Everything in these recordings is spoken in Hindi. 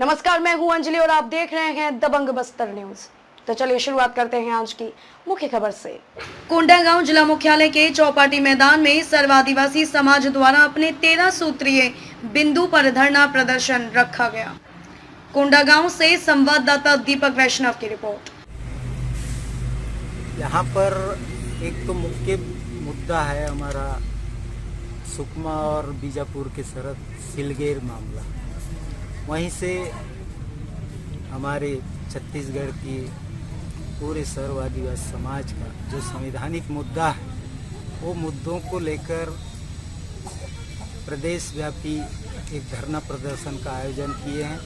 नमस्कार, मैं हूं अंजलि और आप देख रहे हैं दबंग बस्तर न्यूज। तो चलिए शुरुआत करते हैं आज की मुख्य खबर से। कोंडागांव जिला मुख्यालय के चौपाटी मैदान में सर्व आदिवासी समाज द्वारा अपने 13 सूत्रीय बिंदु पर धरना प्रदर्शन रखा गया। कोंडागांव से संवाददाता दीपक वैष्णव की रिपोर्ट। यहाँ पर एक तो मुख्य मुद्दा है हमारा सुकमा और बीजापुर के सरहद सिलगेर मामला। वहीं से हमारे छत्तीसगढ़ की पूरे सर्व आदिवासी समाज का जो संवैधानिक मुद्दा है, वो मुद्दों को लेकर प्रदेश व्यापी एक धरना प्रदर्शन का आयोजन किए हैं।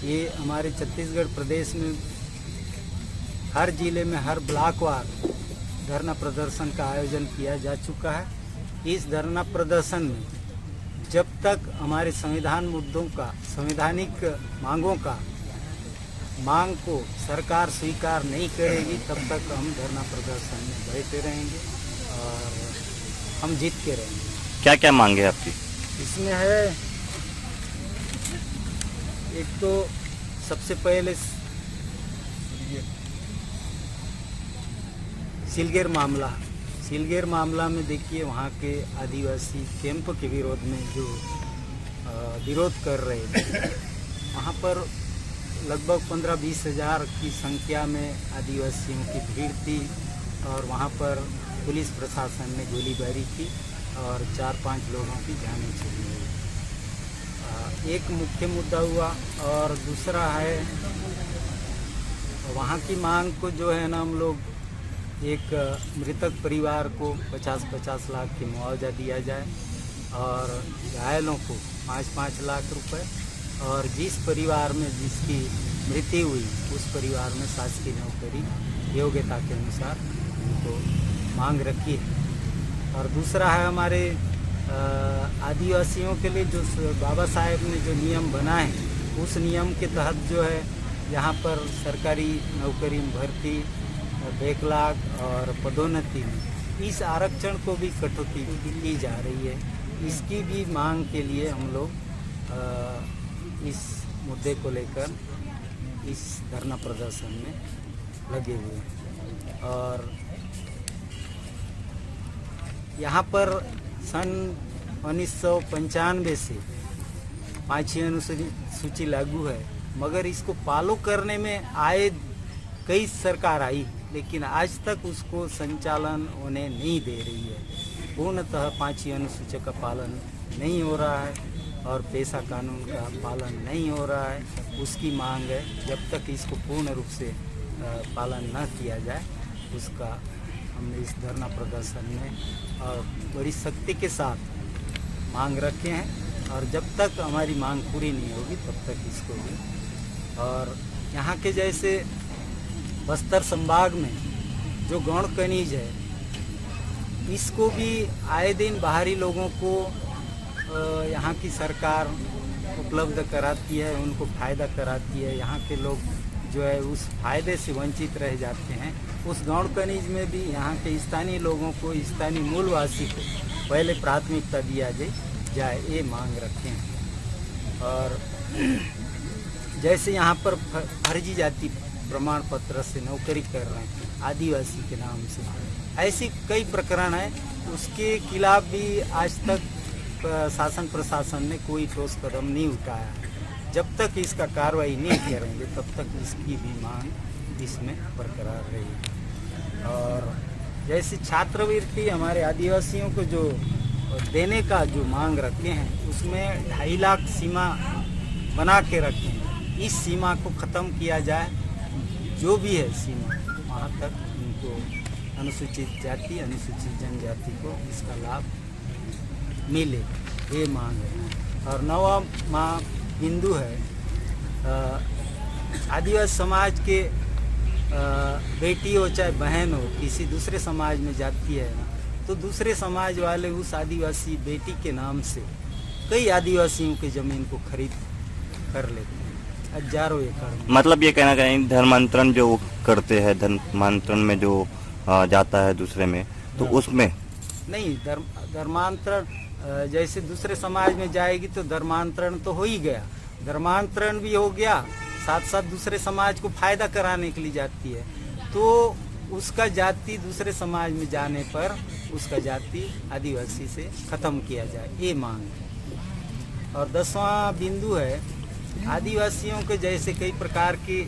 ये हमारे छत्तीसगढ़ प्रदेश में हर जिले में हर ब्लॉकवार धरना प्रदर्शन का आयोजन किया जा चुका है। इस धरना प्रदर्शन में जब तक हमारे संविधान मुद्दों का, संवैधानिक मांग को सरकार स्वीकार नहीं करेगी, तब तक हम धरना प्रदर्शन में बैठे रहेंगे और हम जीत के रहेंगे। क्या क्या मांग है आपकी? इसमें है, एक तो सबसे पहले सिलगेर मामला में देखिए, वहाँ के आदिवासी कैंप के विरोध में जो विरोध कर रहे थे, वहाँ पर लगभग 15-20 हज़ार की संख्या में आदिवासियों की भीड़ थी और वहाँ पर पुलिस प्रशासन ने गोलीबारी की और 4-5 लोगों की जानें चली गई। एक मुख्य मुद्दा हुआ। और दूसरा है, वहाँ की मांग को जो है ना, हम लोग एक मृतक परिवार को 50-50 लाख की मुआवजा दिया जाए और घायलों को 5-5 लाख रुपए, और जिस परिवार में जिसकी मृत्यु हुई उस परिवार में शासकीय नौकरी योग्यता के अनुसार उनको मांग रखी है। और दूसरा है, हमारे आदिवासियों के लिए जो बाबा साहेब ने जो नियम बनाए, उस नियम के तहत जो है यहाँ पर सरकारी नौकरी में भर्ती, बैकलॉग और पदोन्नति में इस आरक्षण को भी कटौती की जा रही है। इसकी भी मांग के लिए हम लोग इस मुद्दे को लेकर इस धरना प्रदर्शन में लगे हुए हैं। और यहाँ पर सन 1995 से 5वीं अनुसूची लागू है, मगर इसको फॉलो करने में आए कई सरकार आई, लेकिन आज तक उसको संचालन होने नहीं दे रही है। पूर्णतः 5वीं अनुसूची का पालन नहीं हो रहा है और पेशा कानून का पालन नहीं हो रहा है। उसकी मांग है, जब तक इसको पूर्ण रूप से पालन न किया जाए, उसका हमने इस धरना प्रदर्शन में और बड़ी सख्ती के साथ मांग रखे हैं। और जब तक हमारी मांग पूरी नहीं होगी तब तक इसको भी। और यहाँ के जैसे बस्तर संभाग में जो गौण खनिज है, इसको भी आए दिन बाहरी लोगों को यहाँ की सरकार उपलब्ध कराती है, उनको फ़ायदा कराती है। यहाँ के लोग जो है उस फायदे से वंचित रह जाते हैं। उस गौण खनिज में भी यहाँ के स्थानीय लोगों को, स्थानीय मूलवासी को पहले प्राथमिकता दिया जाए, ये मांग रखे हैं। और जैसे यहाँ पर फर्जी जाति प्रमाण पत्र से नौकरी कर रहे हैं आदिवासी के नाम से, ऐसी कई प्रकरण है, उसके खिलाफ भी आज तक शासन प्रशासन ने कोई ठोस कदम नहीं उठाया। जब तक इसका कार्रवाई नहीं करेंगे तब तक इसकी भी मांग इसमें बरकरार रहेगी। और जैसे छात्रवृत्ति हमारे आदिवासियों को जो देने का जो मांग रखे हैं, उसमें 2.5 लाख सीमा बना के रखे हैं। इस सीमा को ख़त्म किया जाए, जो भी है सीमा, वहाँ तक उनको अनुसूचित जाति, अनुसूचित जनजाति को इसका लाभ मिले, ये मांग है। और 9वां बिंदु है, आदिवासी समाज के बेटी हो चाहे बहन हो, किसी दूसरे समाज में जाती है ना, तो दूसरे समाज वाले उस आदिवासी बेटी के नाम से कई आदिवासियों की ज़मीन को खरीद कर लेते हैं, हजारों एकड़। मतलब ये कहना कहीं धर्मांतरण जो करते हैं, धर्मांतरण में जो जाता है दूसरे में, तो उसमें नहीं, धर्मांतरण जैसे दूसरे समाज में जाएगी तो धर्मांतरण तो हो ही गया, धर्मांतरण भी हो गया, साथ साथ दूसरे समाज को फायदा कराने के लिए जाती है, तो उसका जाति दूसरे समाज में जाने पर उसका जाति आदिवासी से खत्म किया जाए, ये मांग है। और 10वां बिंदु है, आदिवासियों के जैसे कई प्रकार के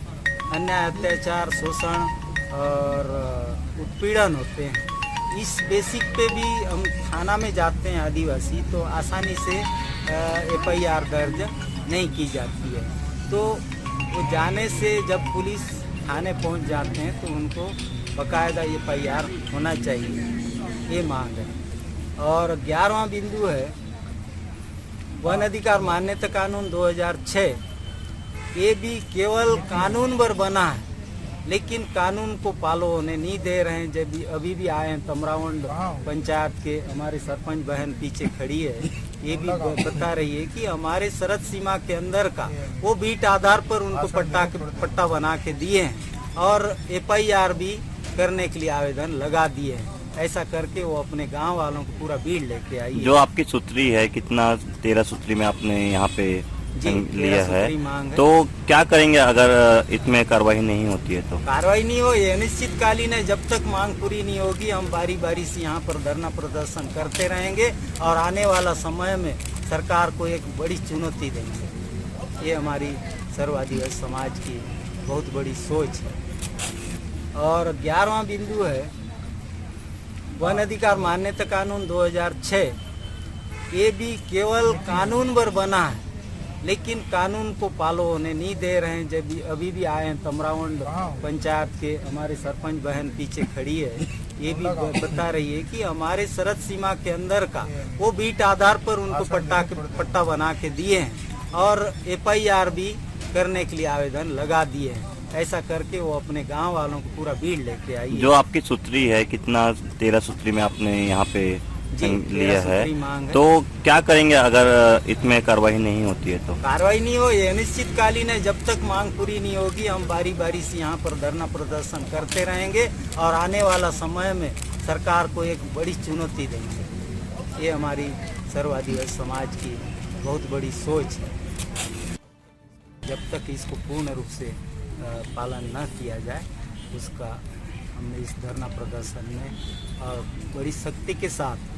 अन्याय, अत्याचार, शोषण और उत्पीड़न होते हैं, इस बेसिक पे भी हम थाना में जाते हैं आदिवासी, तो आसानी से FIR दर्ज नहीं की जाती है। तो वो जाने से जब पुलिस थाने पहुंच जाते हैं तो उनको बाकायदा FIR होना चाहिए, ये मांग है। और 11वां बिंदु है, वन अधिकार मान्यता कानून 2006, ये भी केवल कानून पर बना है, लेकिन कानून को फॉलो होने नहीं दे रहे हैं। जब अभी भी आए हैं तमरावंड पंचायत के, हमारी सरपंच बहन पीछे खड़ी है, ये भी बता रही है कि हमारे शरत सीमा के अंदर का वो बीट आधार पर उनको पट्टा बना के दिए हैं और FIR भी करने के लिए आवेदन लगा दिए हैं। ऐसा करके वो अपने गांव वालों को पूरा बीट लेके आई है। जो आपकी सूत्री है, कितना 13 सूत्री में आपने यहाँ पे लिया है, तो क्या करेंगे अगर इसमें कार्रवाई नहीं होती है? तो कार्रवाई नहीं हो, ये अनिश्चितकालीन है। जब तक मांग पूरी नहीं होगी हम बारी बारी से यहाँ पर धरना प्रदर्शन करते रहेंगे और आने वाला समय में सरकार को एक बड़ी चुनौती देंगे। ये हमारी सर्व आदिवासी समाज की बहुत बड़ी सोच है। और 11वां बिंदु है, वन अधिकार मान्यता कानून 2006, ये भी केवल कानून पर बना है, लेकिन कानून को फॉलो होने नहीं दे रहे हैं। जब अभी भी आए हैं तमरावंड पंचायत के, हमारे सरपंच बहन पीछे खड़ी है, ये भी बता रही है कि हमारे शरत सीमा के अंदर का वो बीट आधार पर उनको पट्टा बना के दिए हैं और FIR भी करने के लिए आवेदन लगा दिए हैं। ऐसा करके वो अपने गांव वालों को पूरा बीट लेके आई है। जो आपकी सूत्री है, कितना 13 सूत्री में आपने यहाँ पे लिया है, तो क्या करेंगे अगर इसमें कार्रवाई नहीं होती है? तो कार्रवाई नहीं हो, ये अनिश्चितकालीन है। जब तक मांग पूरी नहीं होगी हम बारी बारी से यहाँ पर धरना प्रदर्शन करते रहेंगे और आने वाला समय में सरकार को एक बड़ी चुनौती देंगे। ये हमारी सर्व आदिवासी समाज की बहुत बड़ी सोच है। जब तक इसको पूर्ण रूप से पालन न किया जाए, उसका हमने इस धरना प्रदर्शन में और बड़ी शक्ति के साथ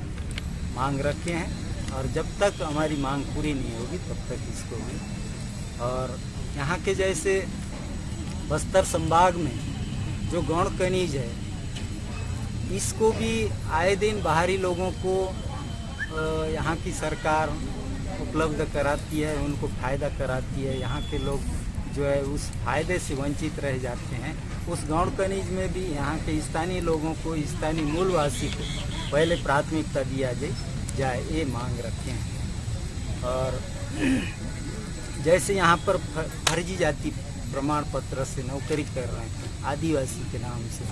मांग रखे हैं। और जब तक हमारी मांग पूरी नहीं होगी तब तक इसको भी। और यहाँ के जैसे बस्तर संभाग में जो गौण खनिज है, इसको भी आए दिन बाहरी लोगों को यहाँ की सरकार उपलब्ध कराती है, उनको फायदा कराती है। यहाँ के लोग जो है उस फायदे से वंचित रह जाते हैं। उस गौण खनिज में भी यहाँ के स्थानीय लोगों को, स्थानीय मूलवासी को पहले प्राथमिकता दिया जाए, ये मांग रखे हैं। और जैसे यहाँ पर फर्जी जाति प्रमाण पत्र से नौकरी कर रहे हैं आदिवासी के नाम से,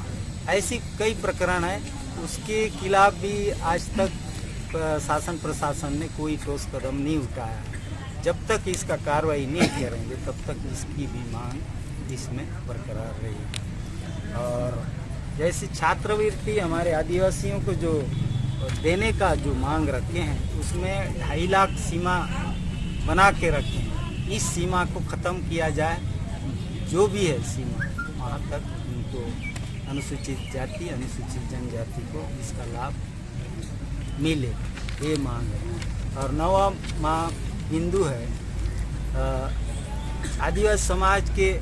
ऐसी कई प्रकरण है, उसके खिलाफ भी आज तक शासन प्रशासन ने कोई ठोस कदम नहीं उठाया है। जब तक इसका कार्रवाई नहीं करेंगे तब तक इसकी भी मांग इसमें बरकरार रहेगी। और जैसे छात्रवृत्ति हमारे आदिवासियों को जो देने का जो मांग रखे हैं, उसमें 2.5 लाख सीमा बना के रखे हैं। इस सीमा को ख़त्म किया जाए, जो भी है सीमा, वहाँ तक उनको अनुसूचित जाति, अनुसूचित जनजाति को इसका लाभ मिले, ये मांग है। और 9वां बिंदु है, आदिवासी समाज के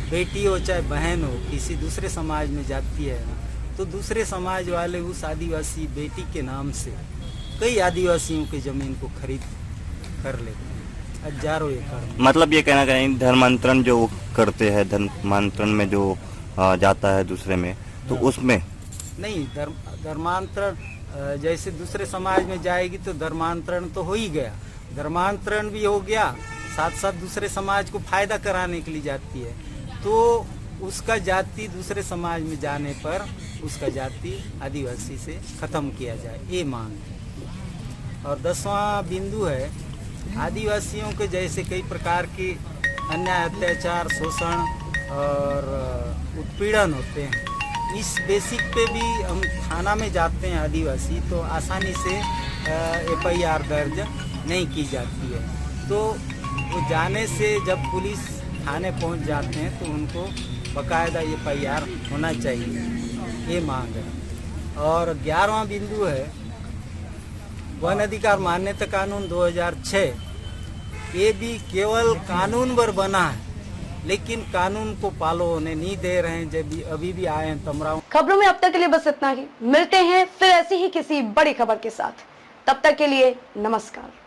बेटी हो चाहे बहन हो, किसी दूसरे समाज में जाती है ना, तो दूसरे समाज वाले उस आदिवासी बेटी के नाम से कई आदिवासियों की जमीन को खरीद कर लेते हैं, हजारों एकड़। मतलब ये कहना कहीं धर्मांतरण जो करते हैं, धर्मांतरण में जो जाता है दूसरे में, तो उसमें नहीं, धर्मांतरण जैसे दूसरे समाज में जाएगी तो धर्मांतरण तो हो ही गया, धर्मांतरण भी हो गया, साथ साथ दूसरे समाज को फायदा कराने के लिए जाती है, तो उसका जाति दूसरे समाज में जाने पर उसका जाति आदिवासी से खत्म किया जाए, ये मांग है। और 10वां बिंदु है, आदिवासियों के जैसे कई प्रकार के अन्याय, अत्याचार, शोषण और उत्पीड़न होते हैं, इस बेसिक पे भी हम थाना में जाते हैं आदिवासी, तो आसानी से FIR दर्ज नहीं की जाती है। तो वो जाने से जब पुलिस थाने पहुंच जाते हैं तो उनको बकायदा FIR होना चाहिए, ये मांग है। और 11वां बिंदु है वन अधिकार मान्यता कानून 2006, ये भी केवल कानून पर बना है, लेकिन कानून को फॉलो होने नहीं दे रहे हैं। जब अभी भी आए हैं तमराव। खबरों में अब तक के लिए बस इतना ही। मिलते हैं फिर ऐसी ही किसी बड़ी खबर के साथ। तब तक के लिए नमस्कार।